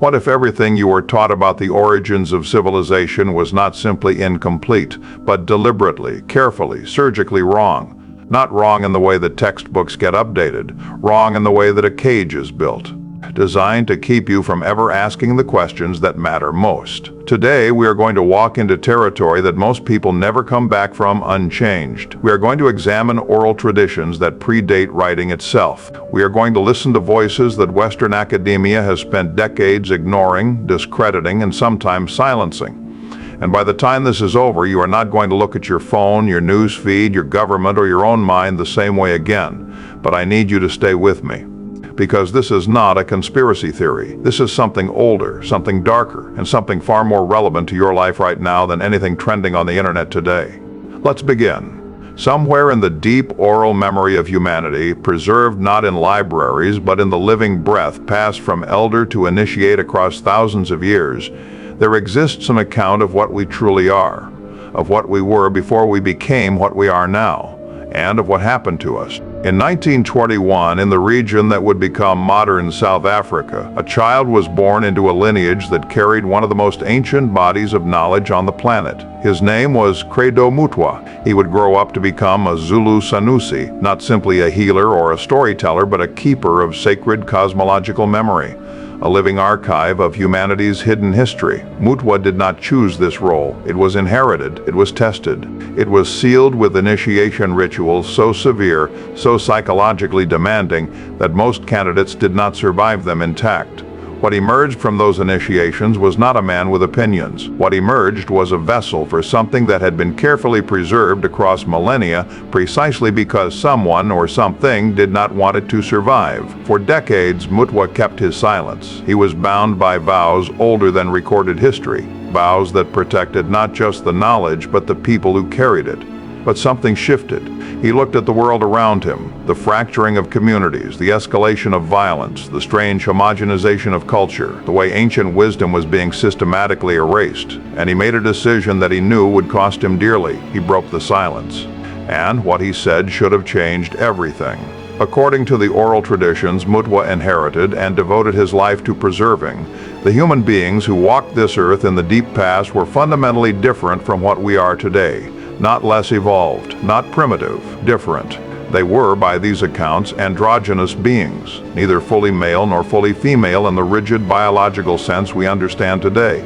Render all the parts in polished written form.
What if everything you were taught about the origins of civilization was not simply incomplete, but deliberately, carefully, surgically wrong? Not wrong in the way that textbooks get updated, wrong in the way that a cage is built, designed to keep you from ever asking the questions that matter most. Today, we are going to walk into territory that most people never come back from unchanged. We are going to examine oral traditions that predate writing itself. We are going to listen to voices that Western academia has spent decades ignoring, discrediting, and sometimes silencing. And by the time this is over, you are not going to look at your phone, your news feed, your government, or your own mind the same way again. But I need you to stay with me. Because this is not a conspiracy theory. This is something older, something darker, and something far more relevant to your life right now than anything trending on the internet today. Let's begin. Somewhere in the deep oral memory of humanity, preserved not in libraries, but in the living breath passed from elder to initiate across thousands of years, there exists an account of what we truly are, of what we were before we became what we are now, and of what happened to us. In 1921, in the region that would become modern South Africa, a child was born into a lineage that carried one of the most ancient bodies of knowledge on the planet. His name was Credo Mutwa. He would grow up to become a Zulu Sanusi, not simply a healer or a storyteller, but a keeper of sacred cosmological memory, a living archive of humanity's hidden history. Mutwa did not choose this role. It was inherited. It was tested. It was sealed with initiation rituals so severe, so psychologically demanding, that most candidates did not survive them intact. What emerged from those initiations was not a man with opinions. What emerged was a vessel for something that had been carefully preserved across millennia precisely because someone or something did not want it to survive. For decades, Mutwa kept his silence. He was bound by vows older than recorded history, vows that protected not just the knowledge but the people who carried it. But something shifted. He looked at the world around him, the fracturing of communities, the escalation of violence, the strange homogenization of culture, the way ancient wisdom was being systematically erased, and he made a decision that he knew would cost him dearly. He broke the silence. And what he said should have changed everything. According to the oral traditions Mutwa inherited and devoted his life to preserving, the human beings who walked this earth in the deep past were fundamentally different from what we are today. Not less evolved, not primitive, different. They were, by these accounts, androgynous beings, neither fully male nor fully female in the rigid biological sense we understand today.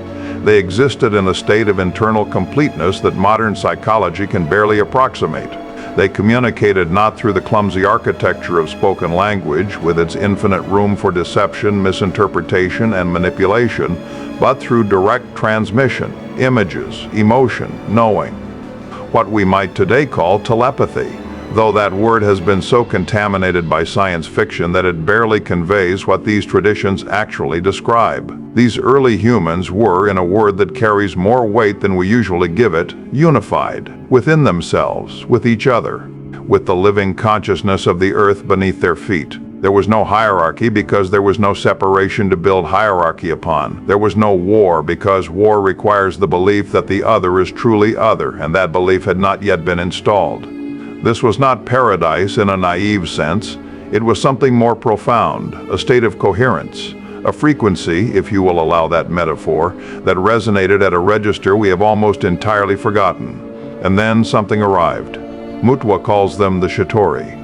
They existed in a state of internal completeness that modern psychology can barely approximate. They communicated not through the clumsy architecture of spoken language, with its infinite room for deception, misinterpretation, and manipulation, but through direct transmission, images, emotion, knowing. What we might today call telepathy, though that word has been so contaminated by science fiction that it barely conveys what these traditions actually describe. These early humans were, in a word that carries more weight than we usually give it, unified, within themselves, with each other, with the living consciousness of the earth beneath their feet. There was no hierarchy because there was no separation to build hierarchy upon. There was no war because war requires the belief that the other is truly other, and that belief had not yet been installed. This was not paradise in a naive sense. It was something more profound, a state of coherence, a frequency, if you will allow that metaphor, that resonated at a register we have almost entirely forgotten. And then something arrived. Mutwa calls them the Shatori.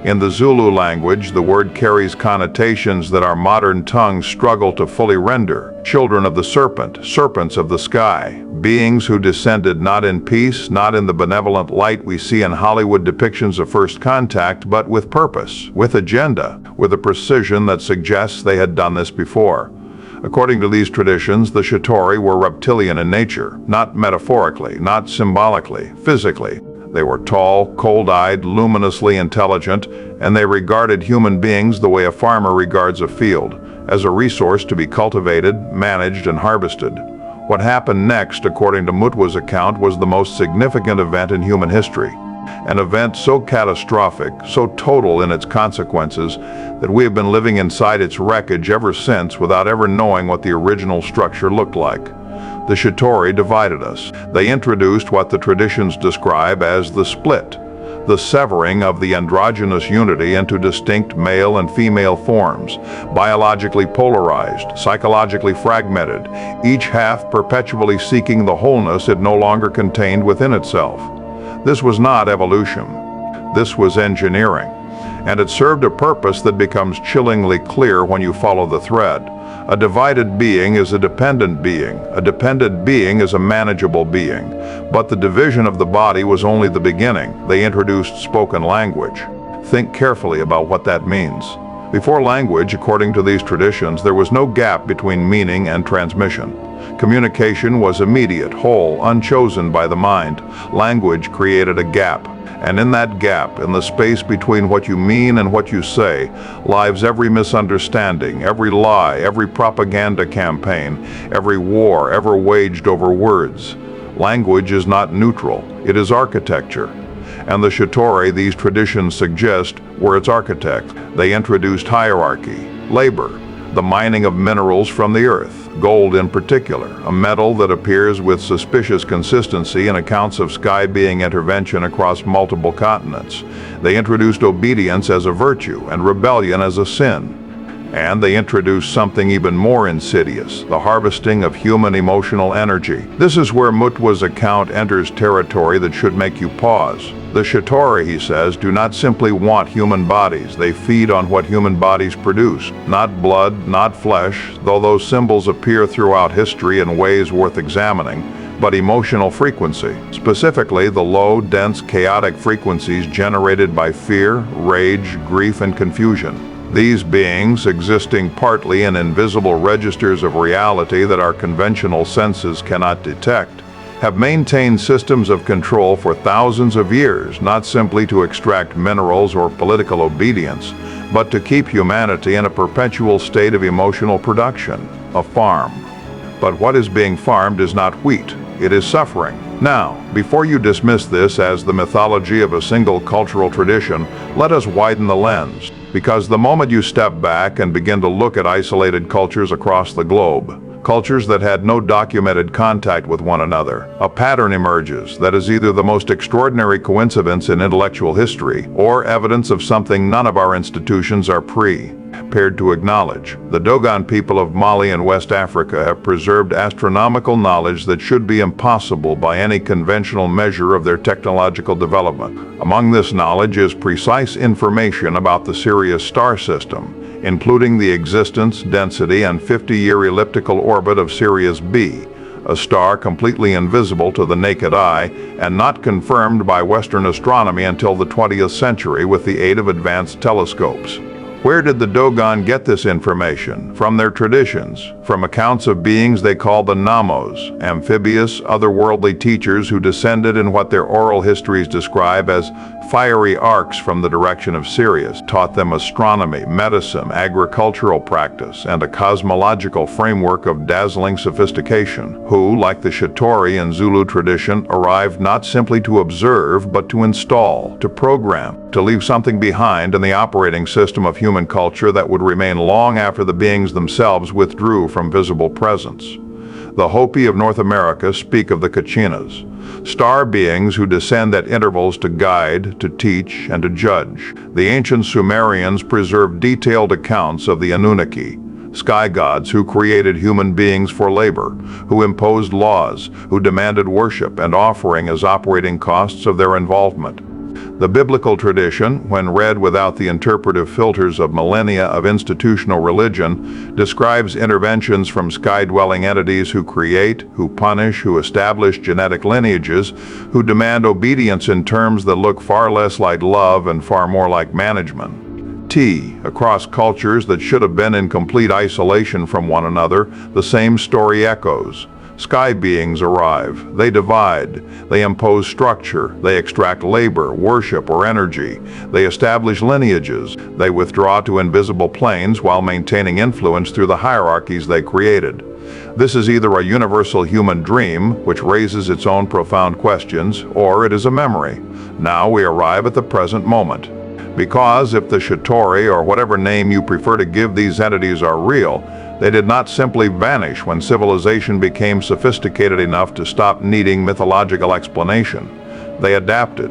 In the Zulu language, the word carries connotations that our modern tongues struggle to fully render. Children of the serpent, serpents of the sky, beings who descended not in peace, not in the benevolent light we see in Hollywood depictions of first contact, but with purpose, with agenda, with a precision that suggests they had done this before. According to these traditions, the Shatori were reptilian in nature, not metaphorically, not symbolically, physically. They were tall, cold-eyed, luminously intelligent, and they regarded human beings the way a farmer regards a field, as a resource to be cultivated, managed, and harvested. What happened next, according to Mutwa's account, was the most significant event in human history. An event so catastrophic, so total in its consequences, that we have been living inside its wreckage ever since without ever knowing what the original structure looked like. The Shatori divided us. They introduced what the traditions describe as the split. the severing of the androgynous unity into distinct male and female forms, biologically polarized, psychologically fragmented, each half perpetually seeking the wholeness it no longer contained within itself. This was not evolution. This was engineering. And it served a purpose that becomes chillingly clear when you follow the thread. A divided being is a dependent being. A dependent being is a manageable being. But the division of the body was only the beginning. They introduced spoken language. Think carefully about what that means. Before language, according to these traditions, there was no gap between meaning and transmission. Communication was immediate, whole, unchosen by the mind. Language created a gap. And in that gap, in the space between what you mean and what you say, lies every misunderstanding, every lie, every propaganda campaign, every war ever waged over words. Language is not neutral, it is architecture. And the Shittori these traditions suggest were its architects. They introduced hierarchy, labor, the mining of minerals from the earth, gold in particular, a metal that appears with suspicious consistency in accounts of sky being intervention across multiple continents. They introduced obedience as a virtue and rebellion as a sin. And they introduced something even more insidious, the harvesting of human emotional energy. This is where Mutwa's account enters territory that should make you pause. The Shittori, he says, do not simply want human bodies. They feed on what human bodies produce. Not blood, not flesh, though those symbols appear throughout history in ways worth examining, but emotional frequency, specifically the low, dense, chaotic frequencies generated by fear, rage, grief, and confusion. These beings, existing partly in invisible registers of reality that our conventional senses cannot detect, have maintained systems of control for thousands of years, not simply to extract minerals or political obedience, but to keep humanity in a perpetual state of emotional production, a farm. But what is being farmed is not wheat, it is suffering. Now, before you dismiss this as the mythology of a single cultural tradition, let us widen the lens. Because the moment you step back and begin to look at isolated cultures across the globe, cultures that had no documented contact with one another, a pattern emerges that is either the most extraordinary coincidence in intellectual history or evidence of something none of our institutions are prepared to acknowledge. The Dogon people of Mali and West Africa have preserved astronomical knowledge that should be impossible by any conventional measure of their technological development. Among this knowledge is precise information about the Sirius star system, including the existence, density, and 50-year elliptical orbit of Sirius B, a star completely invisible to the naked eye and not confirmed by Western astronomy until the 20th century with the aid of advanced telescopes. Where did the Dogon get this information? From their traditions, from accounts of beings they call the Namos, amphibious, otherworldly teachers who descended in what their oral histories describe as fiery arcs from the direction of Sirius, taught them astronomy, medicine, agricultural practice, and a cosmological framework of dazzling sophistication, who, like the Shittori in Zulu tradition, arrived not simply to observe, but to install, to program, to leave something behind in the operating system of human culture that would remain long after the beings themselves withdrew from visible presence. The Hopi of North America speak of the Kachinas, star beings who descend at intervals to guide, to teach, and to judge. The ancient Sumerians preserved detailed accounts of the Anunnaki, sky gods who created human beings for labor, who imposed laws, who demanded worship and offering as operating costs of their involvement. The biblical tradition, when read without the interpretive filters of millennia of institutional religion, describes interventions from sky-dwelling entities who create, who punish, who establish genetic lineages, who demand obedience in terms that look far less like love and far more like management. Across cultures that should have been in complete isolation from one another, the same story echoes. Sky beings arrive, they divide, they impose structure, they extract labor, worship, or energy, they establish lineages, they withdraw to invisible planes while maintaining influence through the hierarchies they created. This is either a universal human dream, which raises its own profound questions, or it is a memory. Now we arrive at the present moment. Because if the Shittori, or whatever name you prefer to give these entities, are real, they did not simply vanish when civilization became sophisticated enough to stop needing mythological explanation. They adapted.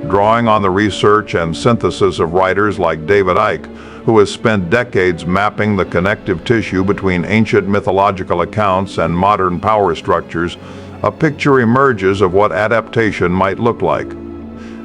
drawing on the research and synthesis of writers like David Icke, who has spent decades mapping the connective tissue between ancient mythological accounts and modern power structures. A picture emerges of what adaptation might look like.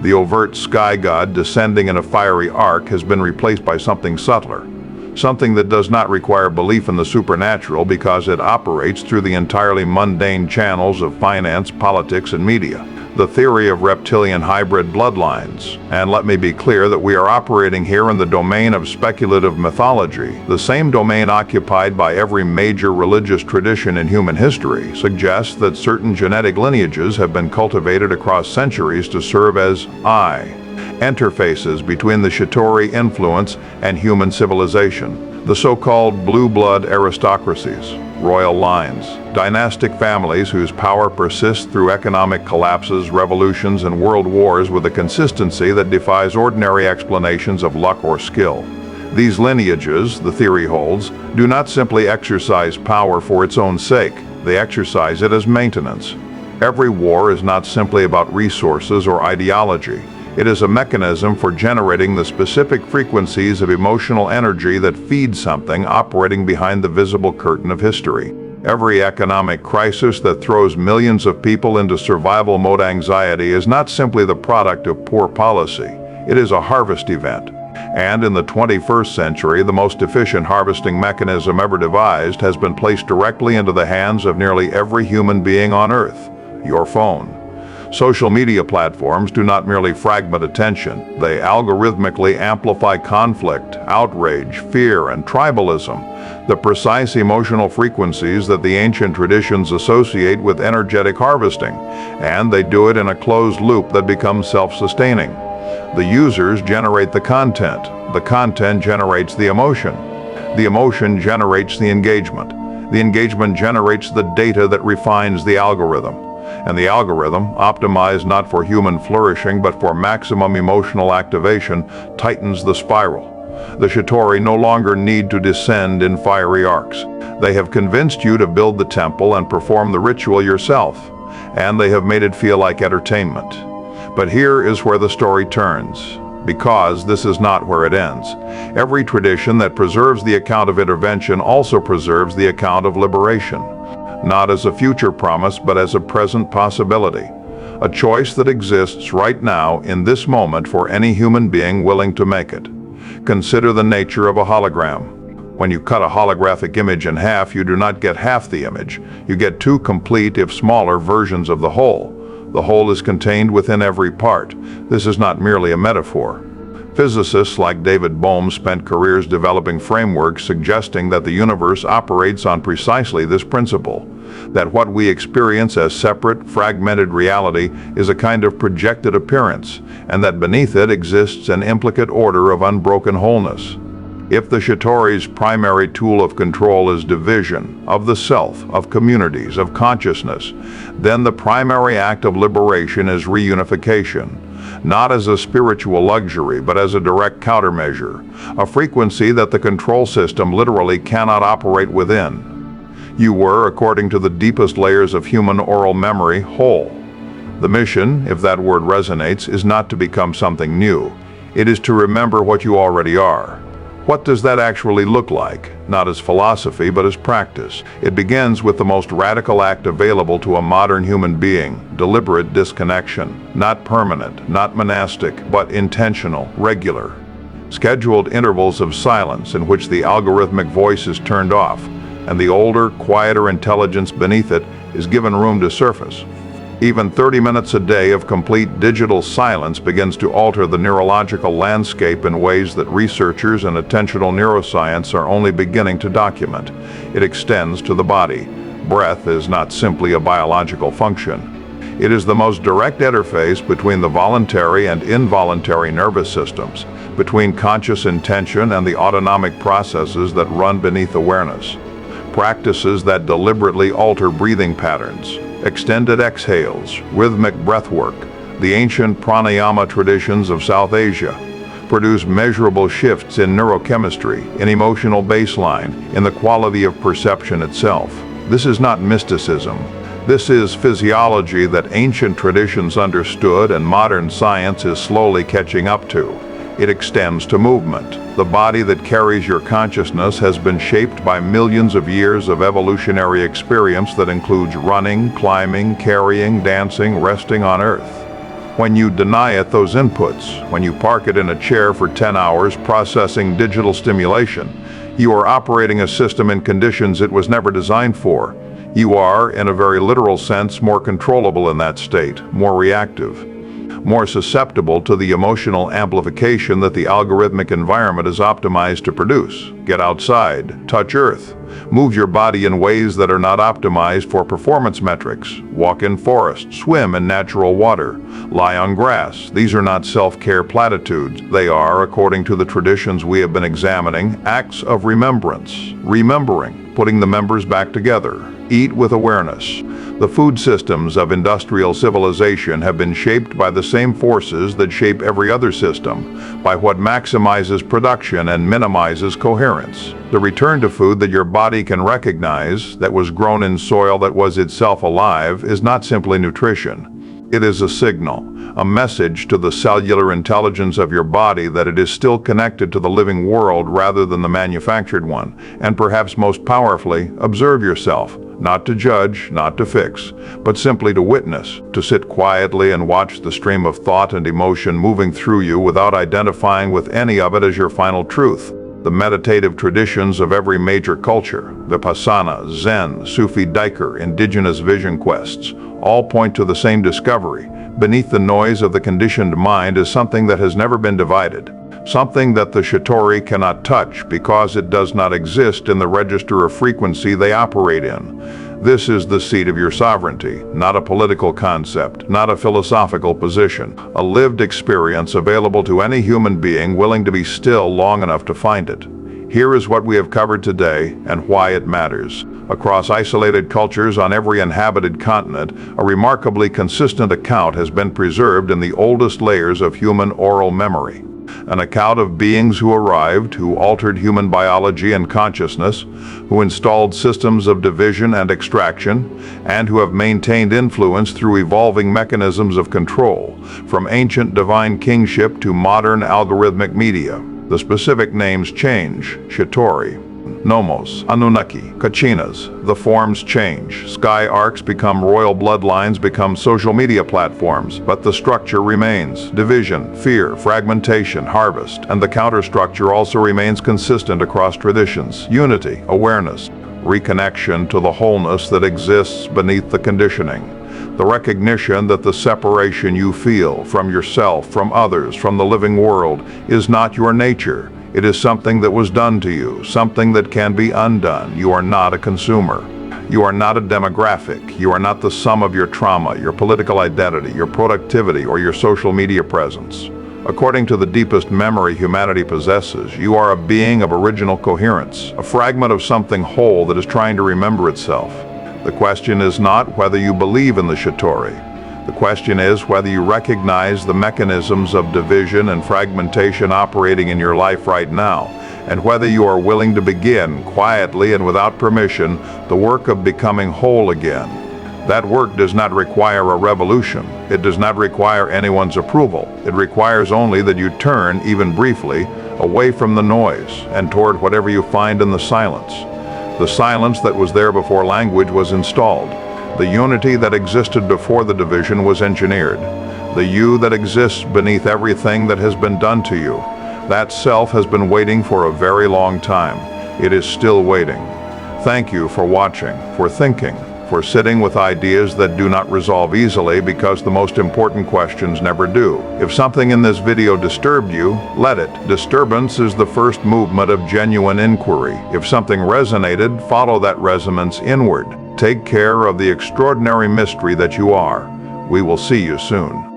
The overt sky god descending in a fiery arc has been replaced by something subtler, something that does not require belief in the supernatural because it operates through the entirely mundane channels of finance, politics, and media. The theory of reptilian hybrid bloodlines. And let me be clear that we are operating here in the domain of speculative mythology. The same domain occupied by every major religious tradition in human history suggests that certain genetic lineages have been cultivated across centuries to serve as interfaces between the Chitauri influence and human civilization. The so-called blue blood aristocracies, royal lines, dynastic families whose power persists through economic collapses, revolutions, and world wars with a consistency that defies ordinary explanations of luck or skill. These lineages, the theory holds, do not simply exercise power for its own sake. They exercise it as maintenance. Every war is not simply about resources or ideology. It is a mechanism for generating the specific frequencies of emotional energy that feed something operating behind the visible curtain of history. Every economic crisis that throws millions of people into survival mode anxiety is not simply the product of poor policy. It is a harvest event. And in the 21st century, the most efficient harvesting mechanism ever devised has been placed directly into the hands of nearly every human being on Earth: your phone. Social media platforms do not merely fragment attention, they algorithmically amplify conflict, outrage, fear, and tribalism, the precise emotional frequencies that the ancient traditions associate with energetic harvesting, and they do it in a closed loop that becomes self-sustaining. The users generate the content generates the emotion generates the engagement generates the data that refines the algorithm. And the algorithm, optimized not for human flourishing but for maximum emotional activation, tightens the spiral. The Chitauri no longer need to descend in fiery arcs. They have convinced you to build the temple and perform the ritual yourself, and they have made it feel like entertainment. But here is where the story turns, because this is not where it ends. Every tradition that preserves the account of intervention also preserves the account of liberation. Not as a future promise, but as a present possibility. A choice that exists right now in this moment for any human being willing to make it. Consider the nature of a hologram. When you cut a holographic image in half, you do not get half the image. You get two complete, if smaller, versions of the whole. The whole is contained within every part. This is not merely a metaphor. Physicists like David Bohm spent careers developing frameworks suggesting that the universe operates on precisely this principle, that what we experience as separate, fragmented reality is a kind of projected appearance, and that beneath it exists an implicate order of unbroken wholeness. If the Chitauri's primary tool of control is division, of the self, of communities, of consciousness, then the primary act of liberation is reunification. Not as a spiritual luxury, but as a direct countermeasure, a frequency that the control system literally cannot operate within. You were, according to the deepest layers of human oral memory, whole. The mission, if that word resonates, is not to become something new. It is to remember what you already are. What does that actually look like? Not as philosophy, but as practice. It begins with the most radical act available to a modern human being: deliberate disconnection. Not permanent, not monastic, but intentional, regular. Scheduled intervals of silence in which the algorithmic voice is turned off, and the older, quieter intelligence beneath it is given room to surface. Even 30 minutes a day of complete digital silence begins to alter the neurological landscape in ways that researchers in attentional neuroscience are only beginning to document. It extends to the body. Breath is not simply a biological function. It is the most direct interface between the voluntary and involuntary nervous systems, between conscious intention and the autonomic processes that run beneath awareness. Practices that deliberately alter breathing patterns, extended exhales, rhythmic breathwork, the ancient pranayama traditions of South Asia, produce measurable shifts in neurochemistry, in emotional baseline, in the quality of perception itself. This is not mysticism. This is physiology that ancient traditions understood and modern science is slowly catching up to. It extends to movement. The body that carries your consciousness has been shaped by millions of years of evolutionary experience that includes running, climbing, carrying, dancing, resting on Earth. When you deny it those inputs, when you park it in a chair for 10 hours processing digital stimulation, you are operating a system in conditions it was never designed for. You are, in a very literal sense, more controllable in that state, more reactive, more susceptible to the emotional amplification that the algorithmic environment is optimized to produce. Get outside, touch Earth, move your body in ways that are not optimized for performance metrics. Walk in forests, swim in natural water, lie on grass. These are not self-care platitudes. They are, according to the traditions we have been examining, acts of remembrance. Remembering, putting the members back together. Eat with awareness. The food systems of industrial civilization have been shaped by the same forces that shape every other system, by what maximizes production and minimizes coherence. The return to food that your body can recognize, that was grown in soil that was itself alive, is not simply nutrition. It is a signal, a message to the cellular intelligence of your body that it is still connected to the living world rather than the manufactured one. And perhaps most powerfully, observe yourself. Not to judge, not to fix, but simply to witness, to sit quietly and watch the stream of thought and emotion moving through you without identifying with any of it as your final truth. The meditative traditions of every major culture, Vipassana, Zen, Sufi Daikar, indigenous vision quests, all point to the same discovery. Beneath the noise of the conditioned mind is something that has never been divided. Something that the Shatori cannot touch because it does not exist in the register of frequency they operate in. This is the seat of your sovereignty, not a political concept, not a philosophical position, a lived experience available to any human being willing to be still long enough to find it. Here is what we have covered today and why it matters. Across isolated cultures on every inhabited continent, a remarkably consistent account has been preserved in the oldest layers of human oral memory. An account of beings who arrived, who altered human biology and consciousness, who installed systems of division and extraction, and who have maintained influence through evolving mechanisms of control, from ancient divine kingship to modern algorithmic media. The specific names change: Shatori, Nomos, Anunnaki, Kachinas. The forms change. Sky arcs become royal bloodlines, become social media platforms, but the structure remains. Division, fear, fragmentation, harvest, and the counterstructure also remains consistent across traditions. Unity, awareness, reconnection to the wholeness that exists beneath the conditioning. The recognition that the separation you feel from yourself, from others, from the living world is not your nature. It is something that was done to you, something that can be undone. You are not a consumer. You are not a demographic. You are not the sum of your trauma, your political identity, your productivity, or your social media presence. According to the deepest memory humanity possesses, you are a being of original coherence, a fragment of something whole that is trying to remember itself. The question is not whether you believe in the Shatori. The question is whether you recognize the mechanisms of division and fragmentation operating in your life right now, and whether you are willing to begin, quietly and without permission, the work of becoming whole again. That work does not require a revolution. It does not require anyone's approval. It requires only that you turn, even briefly, away from the noise and toward whatever you find in the silence. The silence that was there before language was installed. The unity that existed before the division was engineered. The you that exists beneath everything that has been done to you. That self has been waiting for a very long time. It is still waiting. Thank you for watching, for thinking, for sitting with ideas that do not resolve easily because the most important questions never do. If something in this video disturbed you, let it. Disturbance is the first movement of genuine inquiry. If something resonated, follow that resonance inward. Take care of the extraordinary mystery that you are. We will see you soon.